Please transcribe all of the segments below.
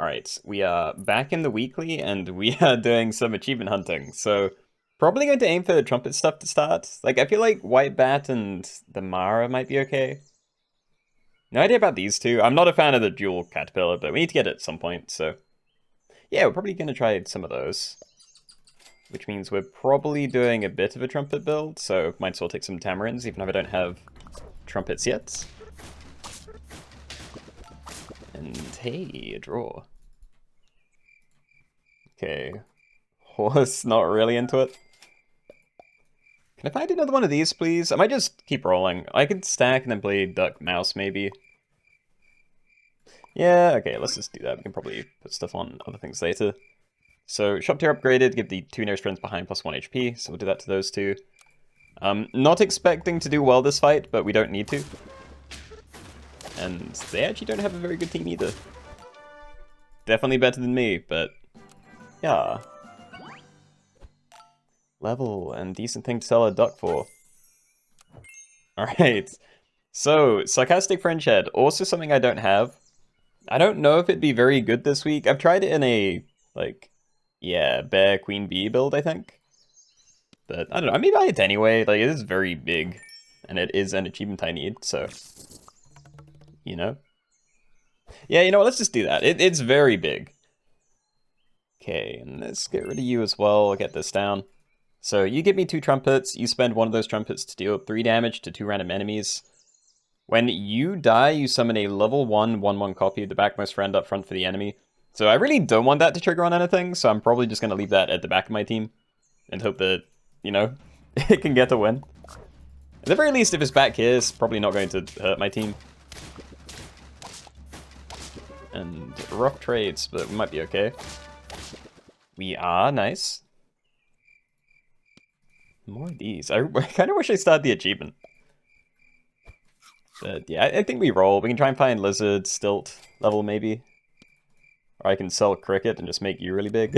Alright, we are back in the weekly, and we are doing some achievement hunting, so probably going to aim for the trumpet stuff to start. Like, I feel like White Bat and the Mara might be okay. No idea about these two. I'm not a fan of the dual caterpillar, but we need to get it at some point, so... Yeah, we're probably going to try some of those. Which means we're probably doing a bit of a trumpet build, so might as well take some tamarins, even if I don't have trumpets yet. And hey, a draw. Okay. Horse, not really into it. Can I find another one of these, please? I might just keep rolling. I could stack and then play duck mouse, maybe. Yeah, okay, let's just do that. We can probably put stuff on other things later. So, shop tier upgraded, give the two nearest friends behind plus 1 HP, so we'll do that to those two. Not expecting to do well this fight, but we don't need to. And they actually don't have a very good team either. Definitely better than me, but yeah. Level and decent thing to sell a duck for. Alright. So, Sarcastic Fringehead, also something I don't have. I don't know if it'd be very good this week. I've tried it in a, like, yeah, bear queen bee build, I think. But, I don't know, I may buy it anyway. Like, it is very big, and it is an achievement I need, so... You know? Yeah, you know what, let's just do that. It's very big. Okay, and let's get rid of you as well. I'll get this down. So, you give me 2 trumpets, you spend one of those trumpets to deal 3 damage to 2 random enemies. When you die, you summon a level 1 1/1 copy of the backmost friend up front for the enemy. So I really don't want that to trigger on anything, so I'm probably just going to leave that at the back of my team. And hope that, you know, it can get a win. At the very least, if it's back here, it's probably not going to hurt my team. And rough trades, but we might be okay. We are, nice. More of these. I kind of wish I started the achievement. But yeah, I think we roll. We can try and find lizard, stilt level maybe. Or I can sell cricket and just make you really big.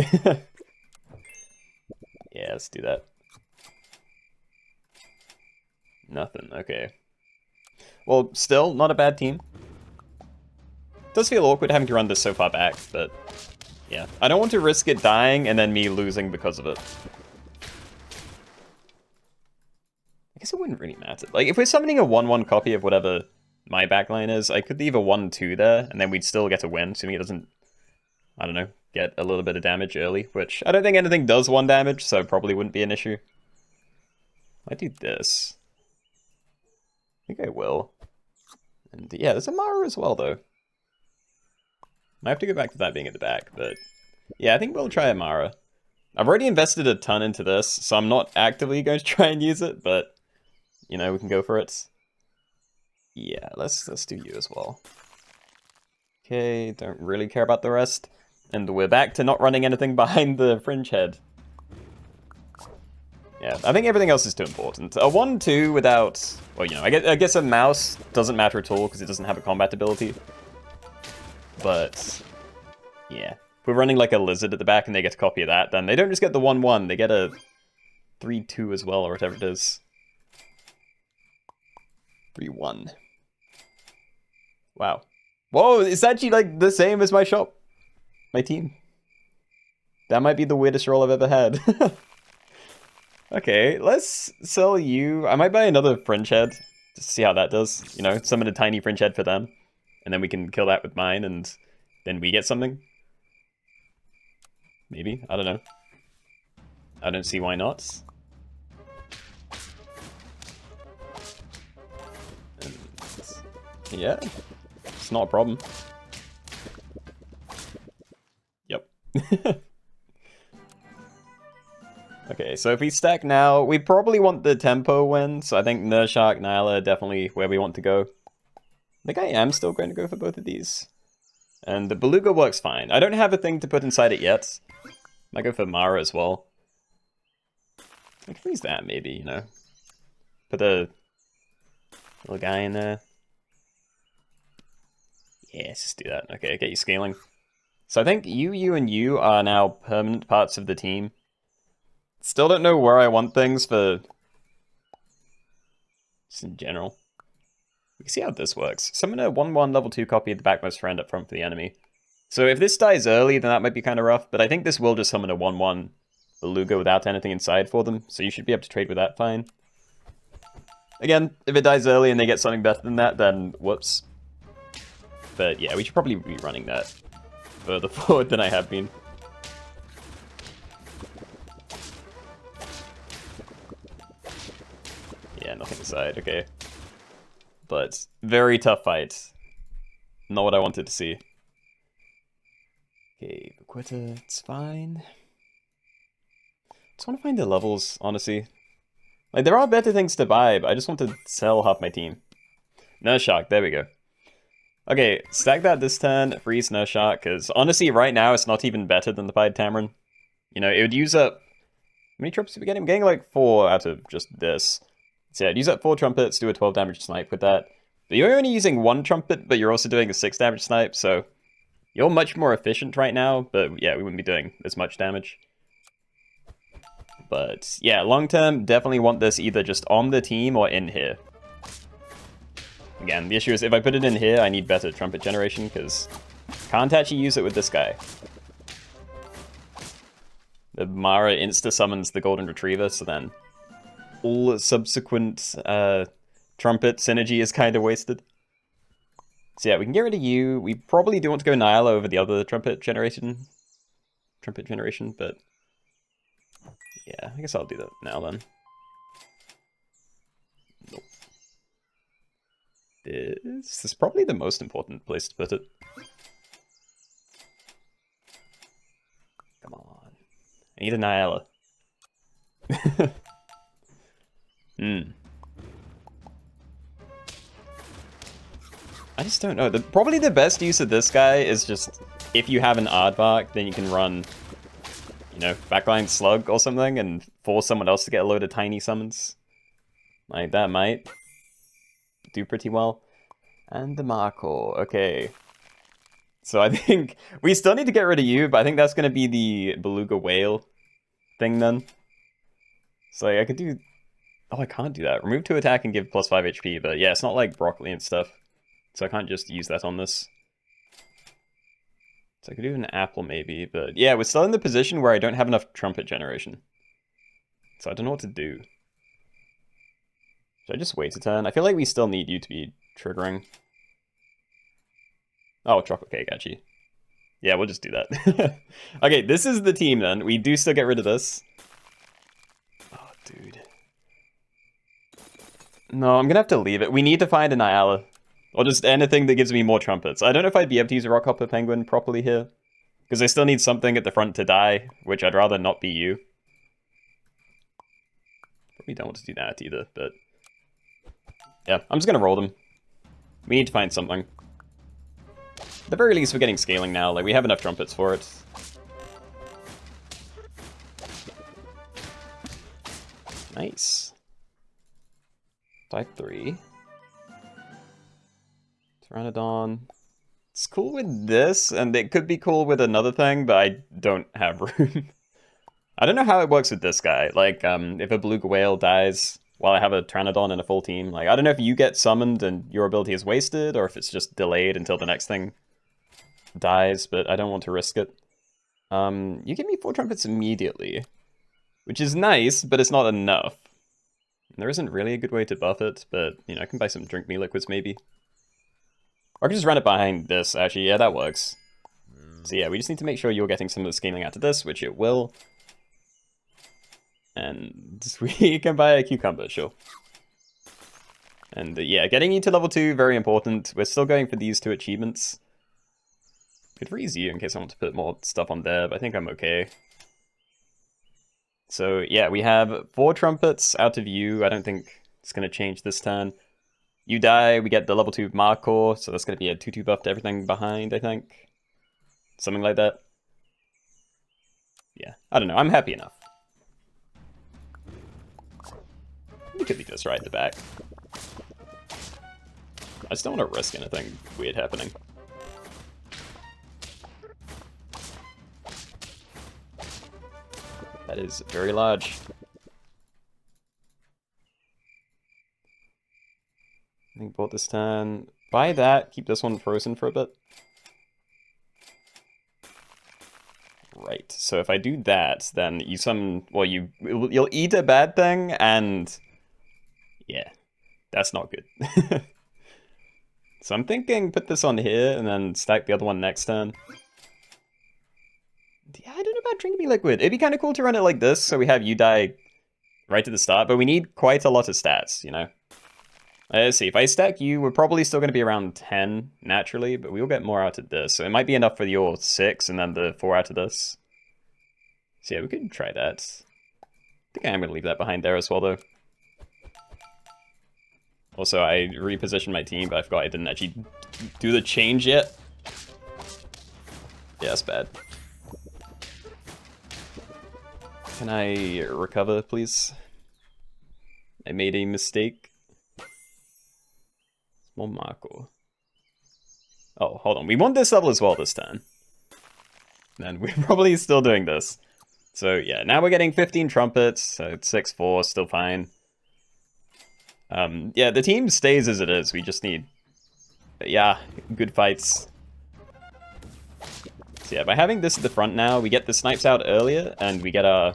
Yeah, let's do that. Nothing, okay. Well, still, not a bad team. Does feel awkward having to run this so far back, but yeah. I don't want to risk it dying and then me losing because of it. I guess it wouldn't really matter. Like, if we're summoning a 1/1 copy of whatever my backline is, I could leave a 1/2 there, and then we'd still get a win, assuming it doesn't, I don't know, get a little bit of damage early, which I don't think anything does 1 damage, so probably wouldn't be an issue. I do this. I think I will. And yeah, there's a Mara as well, though. Might have to go back to that being at the back, but yeah, I think we'll try a Mara. I've already invested a ton into this, so I'm not actively going to try and use it, but you know, we can go for it. Yeah, let's do you as well. Okay, don't really care about the rest. And we're back to not running anything behind the Fringehead. Yeah, I think everything else is too important. A 1/2 without... Well, you know, I guess a mouse doesn't matter at all because it doesn't have a combat ability. But, yeah. If we're running like a lizard at the back and they get a copy of that, then they don't just get the 1/1, they get a 3/2 as well, or whatever it is. 3/1. Wow. Whoa, it's actually like the same as my shop. My team. That might be the weirdest roll I've ever had. Okay, let's sell you. I might buy another Fringehead, just to see how that does. You know, summon a tiny Fringehead for them. And then we can kill that with mine, and then we get something. Maybe, I don't know. I don't see why not. And yeah, it's not a problem. Yep. Okay, so if we stack now, we probably want the tempo win, so I think Nershark, Nyla are definitely where we want to go. I think I am still going to go for both of these. And the Beluga works fine. I don't have a thing to put inside it yet. Might go for Mara as well. I can freeze that, maybe, you know. Put a little guy in there. Yeah, let's just do that. Okay, get you scaling. So I think you, and you are now permanent parts of the team. Still don't know where I want things for... just in general. We can see how this works. Summon a 1/1 level 2 copy of the backmost friend up front for the enemy. So if this dies early, then that might be kind of rough, but I think this will just summon a 1/1 Beluga without anything inside for them, so you should be able to trade with that fine. Again, if it dies early and they get something better than that, then whoops. But yeah, we should probably be running that further forward than I have been. Yeah, nothing inside, okay. But very tough fight. Not what I wanted to see. Okay, Quitter, it's fine. Just want to find the levels, honestly. Like, there are better things to buy, but I just want to sell half my team. Nurse Shark, there we go. Okay, stack that this turn, freeze Nurse Shark, because honestly, right now, it's not even better than the Pied Tamarin. You know, it would use up... How many trumpets are we getting? I'm getting like 4 out of just this. So yeah, I'd use up 4 trumpets, do a 12 damage snipe with that. But you're only using 1 trumpet, but you're also doing a 6 damage snipe, so... You're much more efficient right now, but yeah, we wouldn't be doing as much damage. But yeah, long term, definitely want this either just on the team or in here. Again, the issue is if I put it in here, I need better trumpet generation, because can't actually use it with this guy. The Mara insta-summons the Golden Retriever, so then all subsequent trumpet synergy is kind of wasted. So yeah, we can get rid of you. We probably do want to go Nyla over the other trumpet generation, but yeah, I guess I'll do that now then. Nope. This is probably the most important place to put it. Come on. I need a Nyla. I just don't know. Probably the best use of this guy is just, if you have an Aardvark, then you can run, you know, Backline Slug or something and force someone else to get a load of tiny summons. Like, that might do pretty well. And the Marco, okay. So I think we still need to get rid of you, but I think that's going to be the Beluga Whale thing then. So I could do... Oh, I can't do that. Remove 2 attack and give plus 5 HP, but yeah, it's not like broccoli and stuff. So I can't just use that on this. So I could do an apple maybe, but yeah, we're still in the position where I don't have enough trumpet generation. So I don't know what to do. Should I just wait a turn? I feel like we still need you to be triggering. Oh, chocolate cake, actually. Yeah, we'll just do that. Okay, this is the team then. We do still get rid of this. Oh, dude. No, I'm gonna have to leave it. We need to find a Nyala. Or just anything that gives me more trumpets. I don't know if I'd be able to use a Rockhopper Penguin properly here. Because I still need something at the front to die, which I'd rather not be you. Probably don't want to do that either, but... Yeah, I'm just gonna roll them. We need to find something. At the very least, we're getting scaling now. Like, we have enough trumpets for it. Nice. 5-3. Pteranodon. It's cool with this, and it could be cool with another thing, but I don't have room. I don't know how it works with this guy. Like, if a Beluga Whale dies while I have a Pteranodon in a full team, like, I don't know if you get summoned and your ability is wasted, or if it's just delayed until the next thing dies, but I don't want to risk it. You give me 4 trumpets immediately, which is nice, but it's not enough. There isn't really a good way to buff it, but, you know, I can buy some drink me liquids maybe. Or I can just run it behind this, actually. Yeah, that works. So yeah, we just need to make sure you're getting some of the scaling out of this, which it will. And we can buy a cucumber, sure. And yeah, getting you to level 2, very important. We're still going for these 2 achievements. Could freeze you in case I want to put more stuff on there, but I think I'm okay. So yeah, we have 4 trumpets out of you. I don't think it's going to change this turn. You die, we get the level 2 Markor, so that's going to be a 2-2 buff to everything behind, I think. Something like that. Yeah, I don't know, I'm happy enough. We could leave this right at the back. I just don't want to risk anything weird happening. That is very large. I think both this turn. Buy that, keep this one frozen for a bit. Right, so if I do that, then you summon... Well, you'll eat a bad thing, and... Yeah, that's not good. So I'm thinking put this on here, and then stack the other one next turn. Yeah, I don't know about Drink Me Liquid. It'd be kind of cool to run it like this, so we have you die right to the start, but we need quite a lot of stats, you know? Let's see, if I stack you, we're probably still going to be around 10, naturally, but we'll get more out of this. So it might be enough for your 6, and then the 4 out of this. So yeah, we could try that. I think I am going to leave that behind there as well, though. Also, I repositioned my team, but I forgot I didn't actually do the change yet. Yeah, that's bad. Can I recover, please? I made a mistake. Small Marco. Oh, hold on. We want this level as well this time. And we're probably still doing this. So yeah, now we're getting 15 trumpets, so it's 6-4, still fine. Yeah, the team stays as it is. We just need, yeah, good fights. So yeah, by having this at the front now, we get the snipes out earlier, and we get our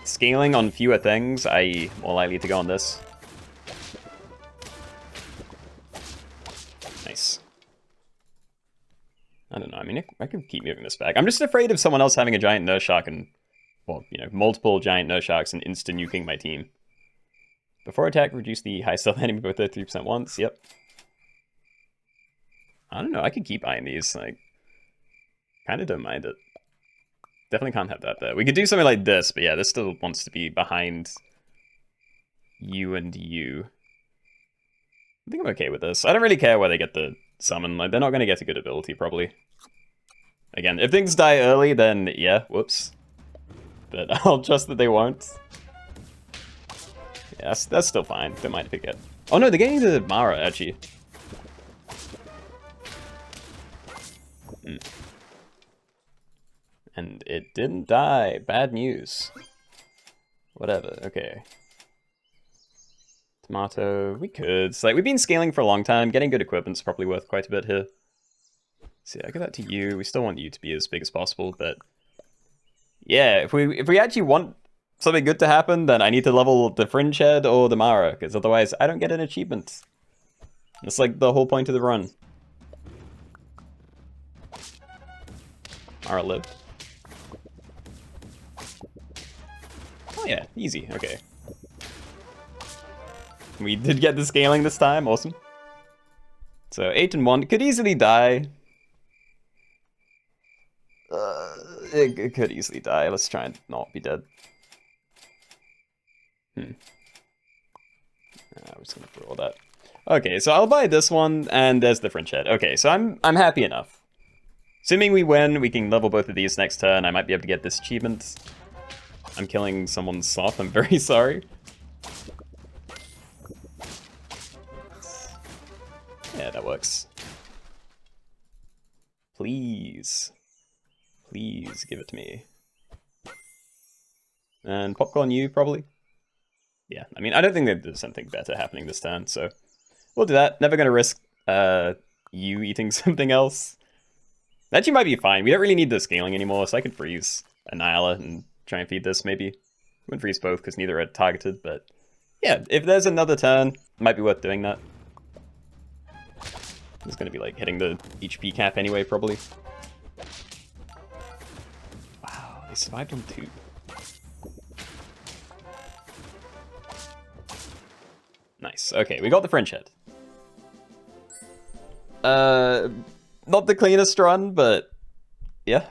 scaling on fewer things, i.e. more likely to go on this. Nice. I don't know, I mean, I could keep moving this back. I'm just afraid of someone else having a giant nurse shark and, well, you know, multiple giant nurse sharks and insta-nuking my team. Before attack, reduce the high stealth enemy by 33% once. Yep. I don't know. I could keep eyeing these. Like, kind of don't mind it. Definitely can't have that there. We could do something like this, but yeah, this still wants to be behind you and you. I think I'm okay with this. I don't really care where they get the summon. Like, they're not going to get a good ability, probably. Again, if things die early, then yeah, whoops. But I'll trust that they won't. Yeah, that's still fine. Don't mind if it get... Oh no, they're getting the Mara, actually. And it didn't die. Bad news. Whatever, okay. Tomato, we could. It's like, we've been scaling for a long time. Getting good equipment's probably worth quite a bit here. So yeah, I give that to you. We still want you to be as big as possible, but... Yeah, if we actually want something good to happen, then I need to level the Fringehead or the Mara, because otherwise I don't get an achievement. That's like the whole point of the run. Mara lived. Oh yeah, easy, okay. We did get the scaling this time, awesome. So 8 and 1, could easily die. It could easily die, let's try and not be dead. I'm just gonna throw all that. Okay, so I'll buy this one, and there's the Fringehead. Okay, so I'm happy enough. Assuming we win, we can level both of these next turn. I might be able to get this achievement. I'm killing someone's sloth, I'm very sorry. Yeah, that works. Please. Please give it to me. And popcorn you, probably. Yeah, I mean, I don't think that there's something better happening this turn, so we'll do that. Never gonna risk you eating something else. That actually might be fine. We don't really need the scaling anymore, so I could freeze Annihila and try and feed this, maybe. Wouldn't freeze both, because neither are targeted, but yeah, if there's another turn, it might be worth doing that. It's gonna be like hitting the HP cap anyway, probably. Wow, they survived on 2. Nice. Okay, we got the Fringehead. Not the cleanest run, but yeah.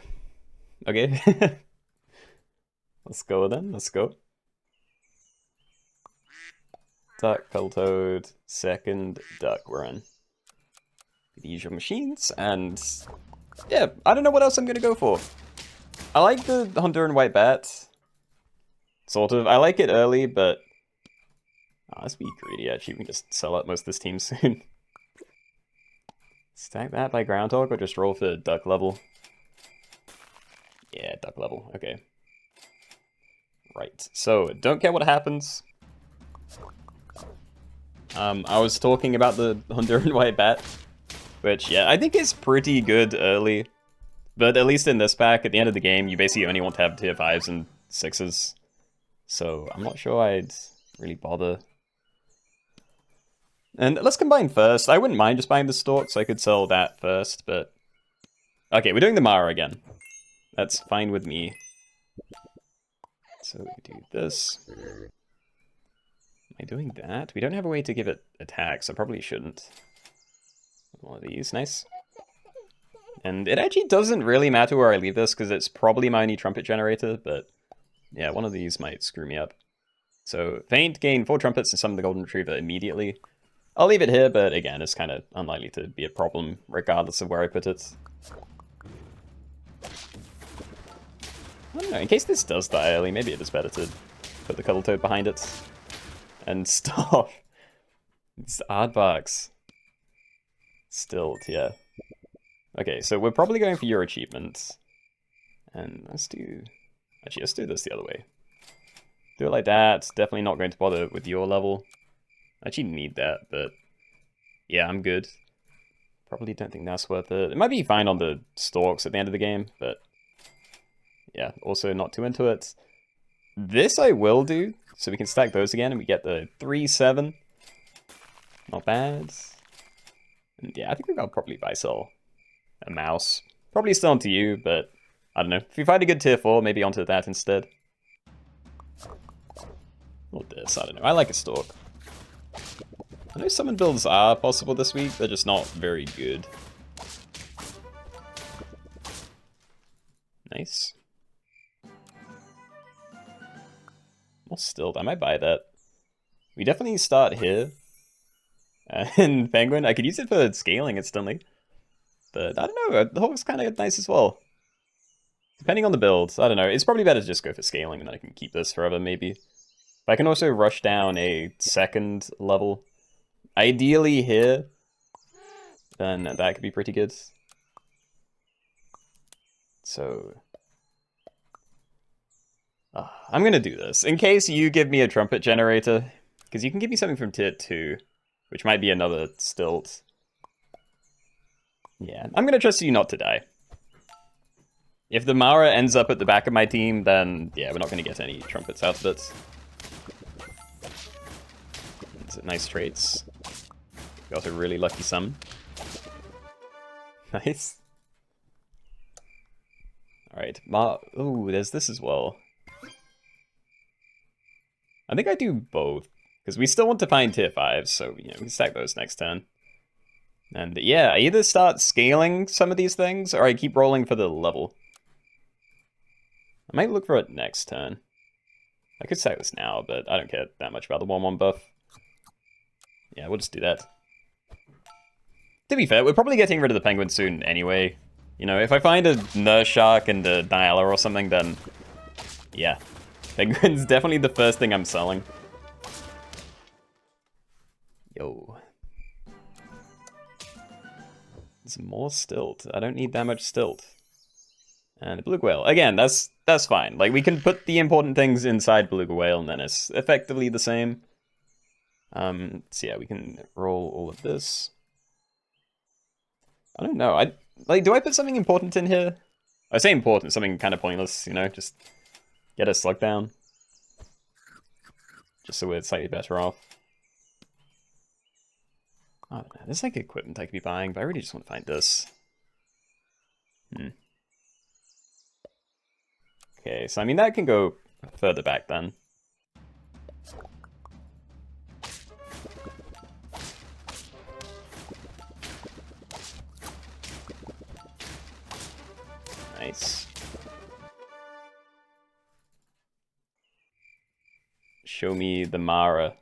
Okay. Let's go then. Let's go. Duck, Peltoad, second duck. We're in. The usual machines, and yeah, I don't know what else I'm gonna go for. I like the Honduran White Bat. Sort of. I like it early, but let's be greedy, actually. We can just sell out most of this team soon. Stack that by Groundhog, or just roll for duck level? Yeah, duck level. Okay. Right. So, don't care what happens. I was talking about the Honduran White Bat, which, yeah, I think is pretty good early. But at least in this pack, at the end of the game, you basically only want to have tier 5s and 6s. So I'm not sure I'd really bother. And let's combine first. I wouldn't mind just buying the Stork, so I could sell that first, but... Okay, we're doing the Mara again. That's fine with me. So we do this. Am I doing that? We don't have a way to give it attacks, so I probably shouldn't. One of these, nice. And it actually doesn't really matter where I leave this, because it's probably my only trumpet generator, but yeah, one of these might screw me up. So, Feint, gain 4 trumpets and summon the Golden Retriever immediately. I'll leave it here, but again, it's kind of unlikely to be a problem, regardless of where I put it. I don't know, in case this does die early, maybe it is better to put the Cuddle Toad behind it. And stop. It's Aardvarks. Stilt, yeah. Okay, so we're probably going for your achievements. And let's do... Actually, let's do this the other way. Do it like that. Definitely not going to bother with your level. I actually need that, but... Yeah, I'm good. Probably don't think that's worth it. It might be fine on the Storks at the end of the game, but... Yeah, also not too into it. This I will do, so we can stack those again, and we get the 3-7. Not bad. And yeah, I think I'll probably buy sell a mouse. Probably still onto you, but I don't know. If we find a good tier 4, maybe onto that instead. Or this, I don't know. I like a Stork. I know summon builds are possible this week, they're just not very good. Nice. More Stilt, I might buy that. We definitely start here. And Penguin, I could use it for scaling instantly. But I don't know, the Hawk's kind of nice as well. Depending on the build, I don't know. It's probably better to just go for scaling, and then I can keep this forever, maybe. But I can also rush down a 2nd level. Ideally here. Then that could be pretty good. So... I'm gonna do this. In case you give me a trumpet generator, because you can give me something from tier 2, which might be another Stilt. Yeah, I'm gonna trust you not to die. If the Mara ends up at the back of my team, then yeah, we're not gonna get any trumpets out of it. It's nice traits. Got a really lucky summon. Nice. Alright, ooh, there's this as well. I think I do both, because we still want to find tier 5s, so you know, we can stack those next turn. And yeah, I either start scaling some of these things, or I keep rolling for the level. I might look for it next turn. I could stack this now, but I don't care that much about the 1-1 buff. Yeah, we'll just do that. To be fair, we're probably getting rid of the Penguin soon anyway. You know, if I find a Nurse Shark and a Nyala or something, then... yeah. Penguin's definitely the first thing I'm selling. Yo. There's more Stilt. I don't need that much Stilt. And a Beluga Whale. Again, that's fine. Like, we can put the important things inside Beluga Whale, and then it's effectively the same. So yeah, we can roll all of this. I don't know. Do I put something important in here? I say important, something kind of pointless, you know, just get a slug down. Just so we're slightly better off. I don't know. There's like equipment I could be buying, but I really just want to find this. Okay, so I mean that can go further back then. Nice. Show me the Mara.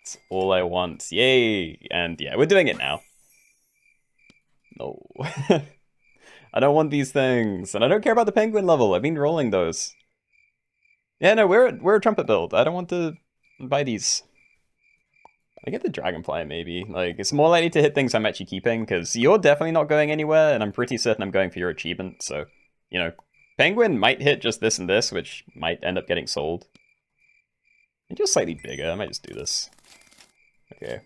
It's all I want. Yay! And yeah, we're doing it now. No. I don't want these things. And I don't care about the Penguin level. I've been rolling those. Yeah, no, we're a trumpet build. I don't want to buy these. I get the Dragonfly, maybe. Like, it's more likely to hit things I'm actually keeping, because you're definitely not going anywhere, and I'm pretty certain I'm going for your achievement, so, you know, Penguin might hit just this and this, which might end up getting sold. And just slightly bigger, I might just do this. Okay.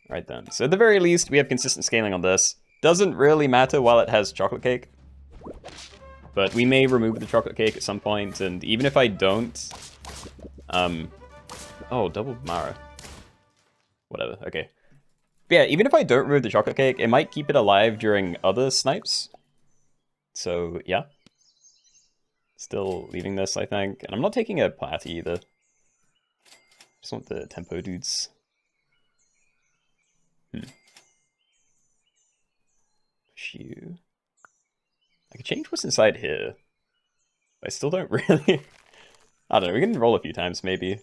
Right then, so at the very least, we have consistent scaling on this. Doesn't really matter while it has chocolate cake. But we may remove the chocolate cake at some point, and even if I don't... Oh, double Mara. Whatever, okay. But yeah, even if I don't remove the chocolate cake, it might keep it alive during other snipes. So, yeah. Still leaving this, I think. And I'm not taking a Platy either. Just want the tempo dudes. Shoe. I could change what's inside here. I still don't really... I don't know, we can roll a few times, maybe.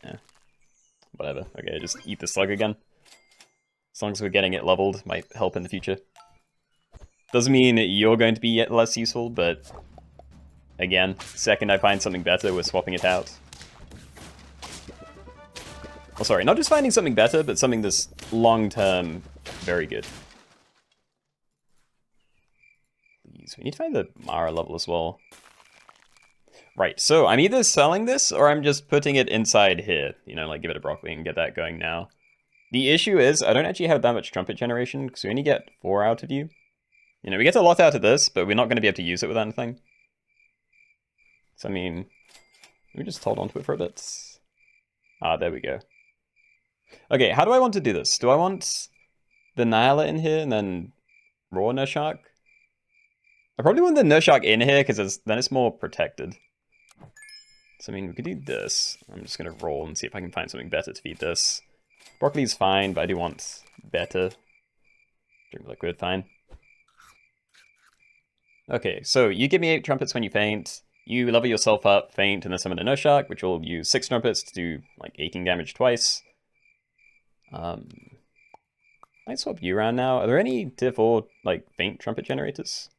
Yeah. Whatever. Okay, just eat the slug again. As long as we're getting it leveled, might help in the future. Doesn't mean you're going to be yet less useful, but... Again, second I find something better, we're swapping it out. Oh, sorry, not just finding something better, but something that's long-term very good. Please, we need to find the Mara level as well. Right, so I'm either selling this, or I'm just putting it inside here. You know, like give it a broccoli and get that going now. The issue is, I don't actually have that much trumpet generation, because we only get 4 out of you. You know, we get a lot out of this, but we're not going to be able to use it with anything. So, I mean, let me just hold on to it for a bit. Ah, there we go. Okay, how do I want to do this? Do I want the Nyala in here and then raw Nurshark? I probably want the Nurshark in here because then it's more protected. So, I mean, we could do this. I'm just going to roll and see if I can find something better to feed this. Broccoli's fine, but I do want better. Drink liquid, fine. Okay, so you give me 8 trumpets when you faint. You level yourself up, faint, and then summon a Nurshark, which will use 6 trumpets to do like 18 damage twice. Might swap you around now. Are there any tier 4 like faint trumpet generators?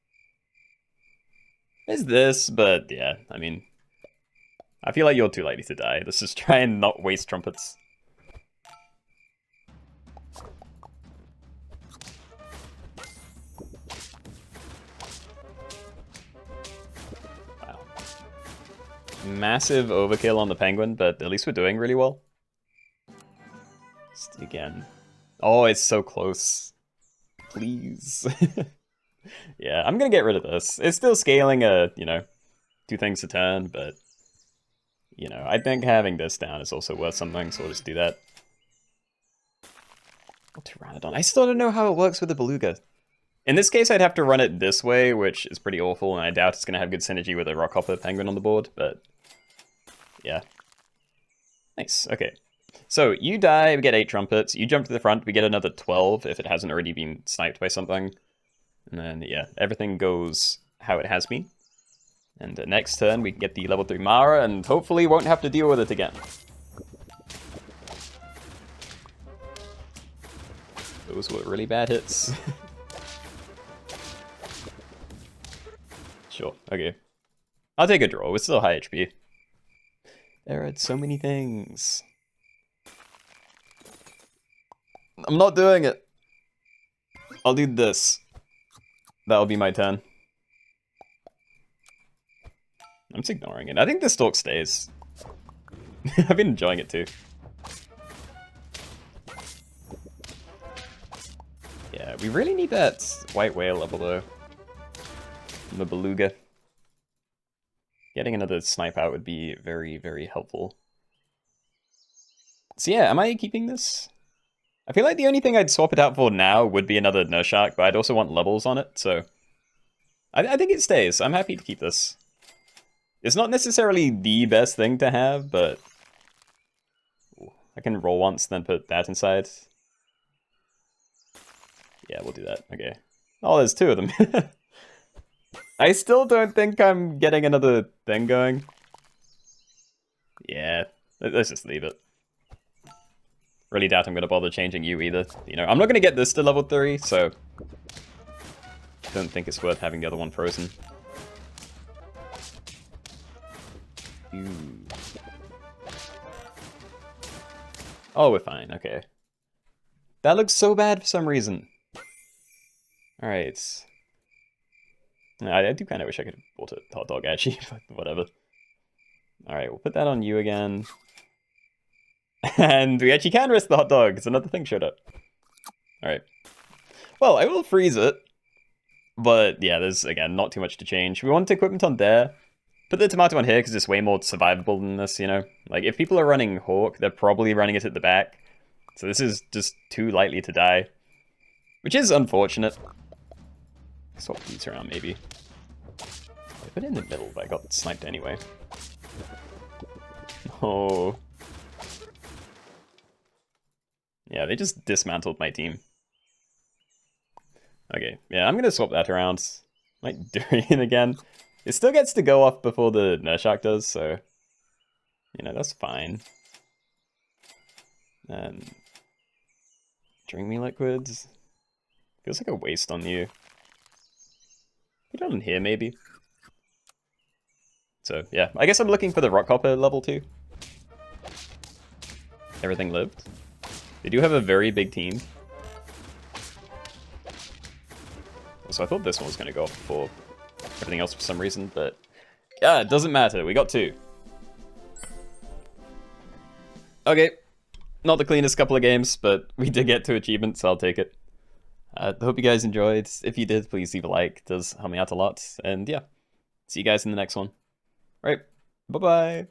There's this, but yeah, I mean, I feel like you're too likely to die. Let's just try and not waste trumpets. Wow. Massive overkill on the penguin, but at least we're doing really well. Just again. Oh, it's so close. Please. Yeah, I'm gonna get rid of this. It's still scaling you know, 2 things a turn, but, you know, I think having this down is also worth something, so we'll just do that. Oh, Pteranodon. I still don't know how it works with the Beluga. In this case, I'd have to run it this way, which is pretty awful, and I doubt it's gonna have good synergy with a Rockhopper Penguin on the board, but yeah. Nice, okay. So, you die, we get 8 trumpets. You jump to the front, we get another 12 if it hasn't already been sniped by something. And then, yeah, everything goes how it has been. And next turn, we can get the level 3 Mara, and hopefully won't have to deal with it again. Those were really bad hits. Sure, okay. I'll take a draw, we're still high HP. There are so many things. I'm not doing it. I'll do this. That'll be my turn. I'm just ignoring it. I think the stalk stays. I've been enjoying it too. Yeah, we really need that white whale level though. And the beluga. Getting another snipe out would be very, very helpful. So yeah, am I keeping this? I feel like the only thing I'd swap it out for now would be another Nurshark, but I'd also want levels on it, so... I think it stays. I'm happy to keep this. It's not necessarily the best thing to have, but... Ooh, I can roll once, then put that inside. Yeah, we'll do that. Okay. Oh, there's 2 of them. I still don't think I'm getting another thing going. Yeah, let's just leave it. Really doubt I'm going to bother changing you either. You know, I'm not going to get this to level 3, so... Don't think it's worth having the other one frozen. Ooh. Oh, we're fine, okay. That looks so bad for some reason. Alright. I do kind of wish I could have bought a hot dog, actually, but whatever. Alright, we'll put that on you again. And we actually can risk the hot dog, because another thing showed up. Alright. Well, I will freeze it. But yeah, there's, again, not too much to change. We want equipment on there. Put the tomato on here because it's way more survivable than this, you know? Like, if people are running Hawk, they're probably running it at the back. So this is just too likely to die. Which is unfortunate. Swap these around, maybe. I put it in the middle, but I got sniped anyway. Oh. Yeah, they just dismantled my team. Okay, yeah, I'm gonna swap that around. Might Durian again. It still gets to go off before the Nurshak does, so... You know, that's fine. And... Drink me liquids. Feels like a waste on you. Put it on here, maybe. So, yeah. I guess I'm looking for the Rock Hopper level 2. Everything lived. They do have a very big team. So I thought this one was going to go off before everything else for some reason, but... Yeah, it doesn't matter. We got 2. Okay. Not the cleanest couple of games, but we did get 2 achievements, so I'll take it. I hope you guys enjoyed. If you did, please leave a like. It does help me out a lot. And yeah, see you guys in the next one. All right, bye-bye.